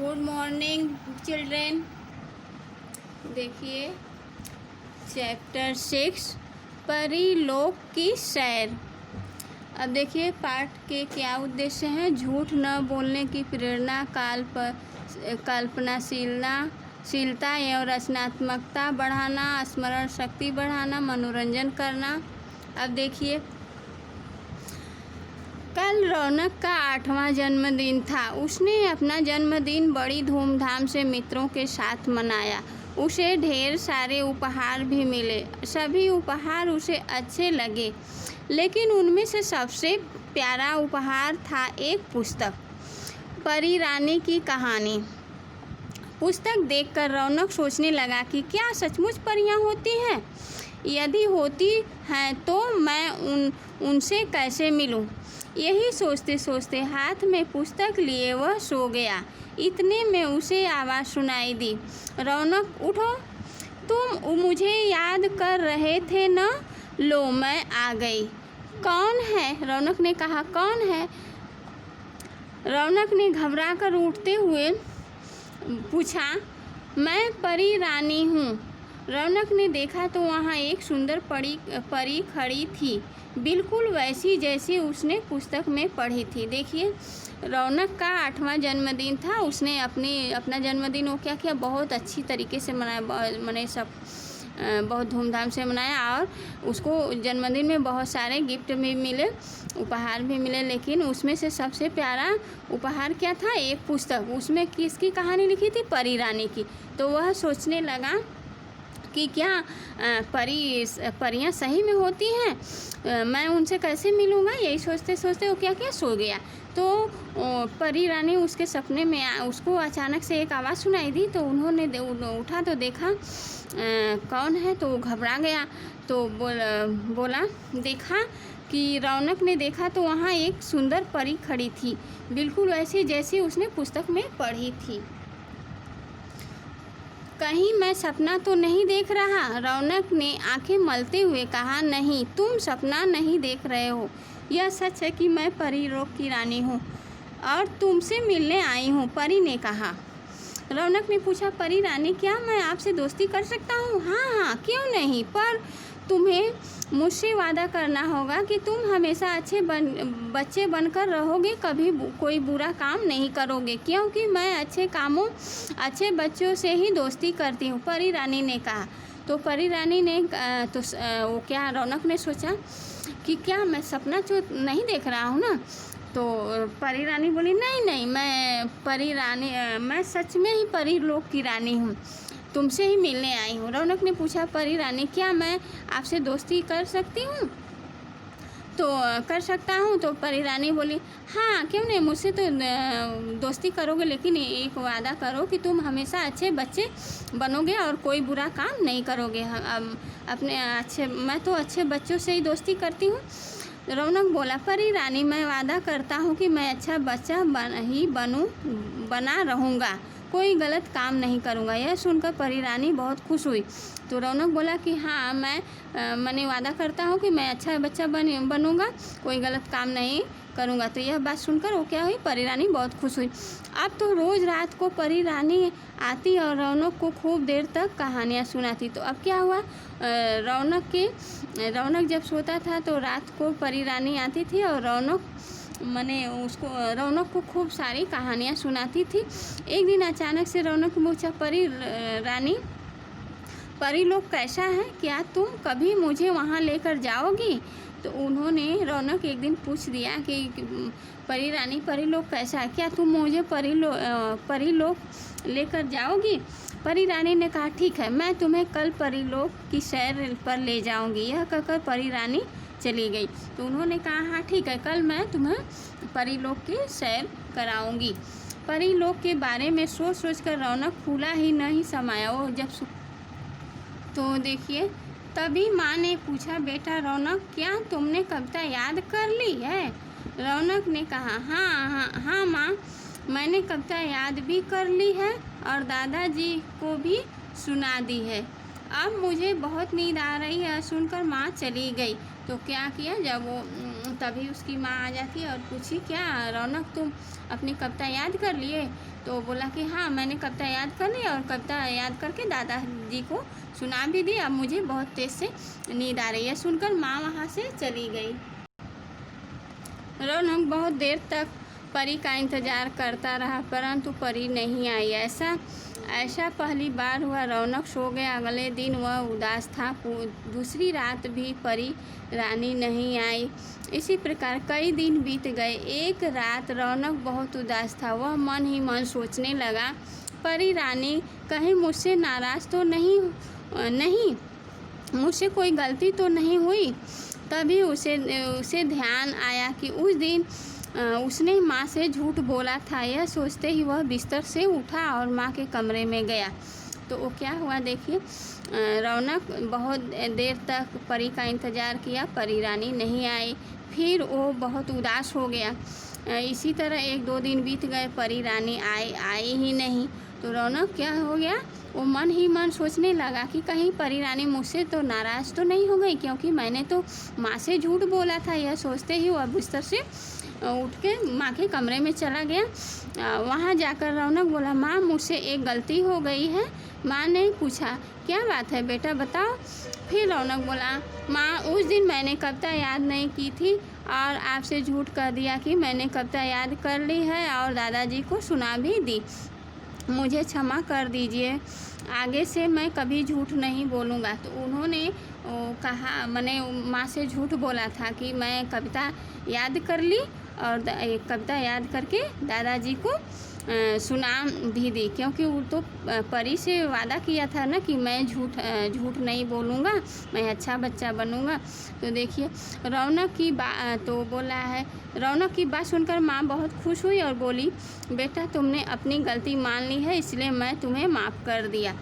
Good morning children. देखिए chapter 6 परीलोक की सैर। अब देखिए पाठ के क्या उद्देश्य हैं। झूठ न बोलने की प्रेरणा, कल्पनाशीलता एवं रचनात्मकता बढ़ाना, स्मरण शक्ति बढ़ाना, मनोरंजन करना। अब देखिए कल रौनक का 8वां जन्मदिन था। उसने अपना जन्मदिन बड़ी धूमधाम से मित्रों के साथ मनाया। उसे ढेर सारे उपहार भी मिले। सभी उपहार उसे अच्छे लगे, लेकिन उनमें से सबसे प्यारा उपहार था एक पुस्तक, परी रानी की कहानी। पुस्तक देखकर रौनक सोचने लगा कि क्या सचमुच परियां होती हैं? यदि होती हैं तो मैं उनसे कैसे मिलूं? यही सोचते सोचते हाथ में पुस्तक लिए वह सो गया। इतने में उसे आवाज़ सुनाई दी, रौनक उठो, तुम मुझे याद कर रहे थे न? लो मैं आ गई। कौन है? रौनक ने कहा। कौन है? रौनक ने घबराकर उठते हुए पूछा। मैं परी रानी हूँ। रौनक ने देखा तो वहाँ एक सुंदर परी खड़ी थी, बिल्कुल वैसी जैसी उसने पुस्तक में पढ़ी थी। देखिए रौनक का 8वां जन्मदिन था। उसने अपना जन्मदिन वो क्या किया, बहुत अच्छी तरीके से मनाया, सब बहुत धूमधाम से मनाया। और उसको जन्मदिन में बहुत सारे गिफ्ट भी मिले, उपहार भी मिले, लेकिन उसमें से सबसे प्यारा उपहार क्या था? एक पुस्तक। उसमें किसकी कहानी लिखी थी? परी रानी की। तो वह सोचने लगा कि क्या परियां सही में होती हैं? मैं उनसे कैसे मिलूँगा? यही सोचते सोचते वो क्या सो गया। तो परी रानी उसके सपने में उसको अचानक से एक आवाज़ सुनाई दी। तो उन्होंने उठा तो देखा कौन है, तो घबरा गया। तो बोला देखा कि रौनक ने देखा तो वहाँ एक सुंदर परी खड़ी थी, बिल्कुल वैसी जैसी उसने पुस्तक में पढ़ी थी। कहीं मैं सपना तो नहीं देख रहा? रौनक ने आंखें मलते हुए कहा। नहीं, तुम सपना नहीं देख रहे हो। यह सच है कि मैं परीलोक की रानी हूँ और तुमसे मिलने आई हूँ, परी ने कहा। रौनक ने पूछा, परी रानी क्या मैं आपसे दोस्ती कर सकता हूँ? हाँ, क्यों नहीं, पर तुम्हें मुझसे वादा करना होगा कि तुम हमेशा अच्छे बच्चे बनकर रहोगे, कभी कोई बुरा काम नहीं करोगे, क्योंकि मैं अच्छे बच्चों से ही दोस्ती करती हूँ, परी रानी ने कहा। तो परी रानी ने वो क्या, रौनक ने सोचा कि क्या मैं सपना तो नहीं देख रहा हूँ ना? तो परी रानी बोली, नहीं, मैं सच में ही परीलोक की रानी हूँ, तुमसे ही मिलने आई हूँ। रौनक ने पूछा, परी रानी क्या मैं आपसे दोस्ती कर सकती हूँ? तो कर सकता हूँ। तो परी रानी बोली, हाँ क्यों नहीं, मुझसे तो दोस्ती करोगे, लेकिन एक वादा करो कि तुम हमेशा अच्छे बच्चे बनोगे और कोई बुरा काम नहीं करोगे। मैं तो अच्छे बच्चों से ही दोस्ती करती हूँ। रौनक बोला, परी रानी मैं वादा करता हूँ कि मैं अच्छा बच्चा बना रहूँगा, कोई गलत काम नहीं करूँगा। यह सुनकर परी रानी बहुत खुश हुई। तो रौनक बोला कि हाँ मैंने वादा करता हूँ कि मैं अच्छा बच्चा बनूँगा, कोई गलत काम नहीं करूँगा। तो यह बात सुनकर वो क्या हुई, परी रानी बहुत खुश हुई। अब तो रोज़ रात को परी रानी आती और रौनक को खूब देर तक कहानियाँ सुनाती। तो अब क्या हुआ, रौनक जब सोता था तो रात को परी रानी आती थी और रौनक को खूब सारी कहानियाँ सुनाती थी। एक दिन अचानक से रौनक पूछा, परी रानी परीलोक कैसा है? क्या तुम कभी मुझे वहाँ लेकर जाओगी? तो उन्होंने रौनक एक दिन पूछ दिया कि परी रानी परीलोक कैसा है, क्या तुम मुझे परीलोक लेकर जाओगी? परी रानी ने कहा, ठीक है, मैं तुम्हें कल परीलोक की सैर पर ले जाऊँगी। यह कहकर परी रानी चली गई। तो उन्होंने कहा, हाँ ठीक है, कल मैं तुम्हें परीलोक की सैर कराऊंगी। परीलोक के बारे में सोच कर रौनक फूला ही नहीं समाया। वो जब तो देखिए तभी माँ ने पूछा, बेटा रौनक क्या तुमने कविता याद कर ली है? रौनक ने कहा, हाँ माँ, मैंने कविता याद भी कर ली है और दादाजी को भी सुना दी है। अब मुझे बहुत नींद आ रही है। सुनकर माँ चली गई। तो क्या किया, जब वो तभी उसकी माँ आ जाती है और पूछी, क्या रौनक तुम अपनी कविता याद कर लिए? तो बोला कि हाँ, मैंने कविता याद कर ली और कविता याद करके दादाजी को सुना भी दी। अब मुझे बहुत तेज़ से नींद आ रही है। सुनकर माँ वहाँ से चली गई। रौनक बहुत देर तक परी का इंतज़ार करता रहा, परंतु परी नहीं आई। ऐसा पहली बार हुआ। रौनक सो गया। अगले दिन वह उदास था। दूसरी रात भी परी रानी नहीं आई। इसी प्रकार कई दिन बीत गए। एक रात रौनक बहुत उदास था। वह मन ही मन सोचने लगा, परी रानी कहीं मुझसे नाराज़ तो नहीं, मुझसे कोई गलती तो नहीं हुई। तभी उसे ध्यान आया कि उस दिन उसने माँ से झूठ बोला था। यह सोचते ही वह बिस्तर से उठा और माँ के कमरे में गया। तो वो क्या हुआ देखिए। रौनक बहुत देर तक परी का इंतज़ार किया, परी रानी नहीं आई। फिर वो बहुत उदास हो गया। इसी तरह 1-2 दिन बीत गए, परी रानी आई ही नहीं। तो रौनक क्या हो गया, वो मन ही मन सोचने लगा कि कहीं परी रानी मुझसे तो नाराज़ तो नहीं हो गई, क्योंकि मैंने तो माँ से झूठ बोला था। यह सोचते ही वह बिस्तर से उठ के माँ के कमरे में चला गया। वहाँ जाकर रौनक बोला, माँ मुझसे एक गलती हो गई है। माँ ने पूछा, क्या बात है बेटा, बताओ। फिर रौनक बोला, माँ उस दिन मैंने कविता याद नहीं की थी और आपसे झूठ कह दिया कि मैंने कविता याद कर ली है और दादाजी को सुना भी दी। मुझे क्षमा कर दीजिए, आगे से मैं कभी झूठ नहीं बोलूँगा। तो उन्होंने कहा, मैंने माँ से झूठ बोला था कि मैं कविता याद कर ली और कविता याद करके दादाजी को सुना भी दी, क्योंकि वो तो परी से वादा किया था ना कि मैं झूठ नहीं बोलूँगा, मैं अच्छा बच्चा बनूँगा। तो देखिए रौनक की बात तो बोला है। रौनक की बात सुनकर माँ बहुत खुश हुई और बोली, बेटा तुमने अपनी गलती मान ली है, इसलिए मैं तुम्हें माफ़ कर दिया।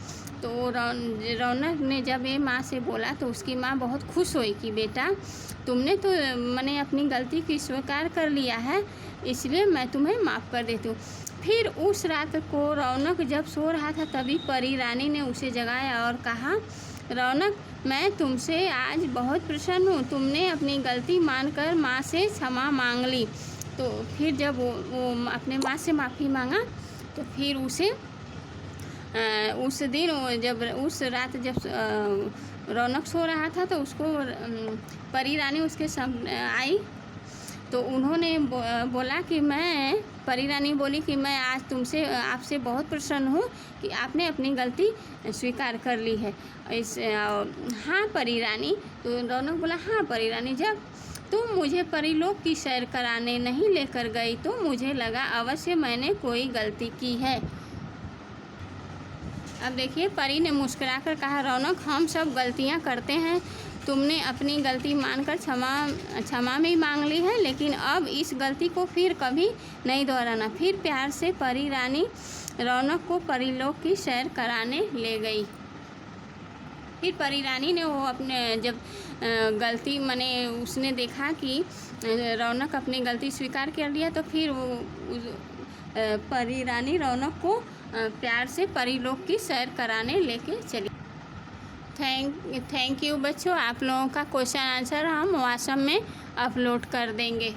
तो रौनक ने जब ये माँ से बोला तो उसकी माँ बहुत खुश हुई कि बेटा तुमने तो मैंने अपनी गलती की स्वीकार कर लिया है, इसलिए मैं तुम्हें माफ़ कर देती हूँ। फिर उस रात को रौनक जब सो रहा था तभी परी रानी ने उसे जगाया और कहा, रौनक मैं तुमसे आज बहुत प्रसन्न हूँ, तुमने अपनी गलती मानकर माँ से क्षमा मांग ली। तो फिर जब वो अपने माँ से माफ़ी मांगा तो फिर उसे उस दिन उस रात जब रौनक सो रहा था तो उसको परी रानी उसके आई। तो उन्होंने बोला कि परी रानी बोली कि मैं आज आपसे बहुत प्रसन्न हूँ कि आपने अपनी गलती स्वीकार कर ली है। हाँ परी रानी। तो रौनक बोला, हाँ परी रानी, जब तुम मुझे परीलोक की सैर कराने नहीं लेकर गई तो मुझे लगा अवश्य मैंने कोई गलती की है। अब देखिए परी ने मुस्कुराकर कहा, रौनक हम सब गलतियाँ करते हैं, तुमने अपनी गलती मानकर क्षमा भी मांग ली है, लेकिन अब इस गलती को फिर कभी नहीं दोहराना। फिर प्यार से परी रानी रौनक को परीलोक की सैर कराने ले गई। फिर परी रानी ने वो अपने जब गलती उसने देखा कि रौनक अपनी गलती स्वीकार कर लिया, तो फिर वो परी रानी रौनक को प्यार से परीलोक की सैर कराने लेके चली। थैंक यू बच्चों। आप लोगों का क्वेश्चन आंसर हम व्हाट्सएप में अपलोड कर देंगे।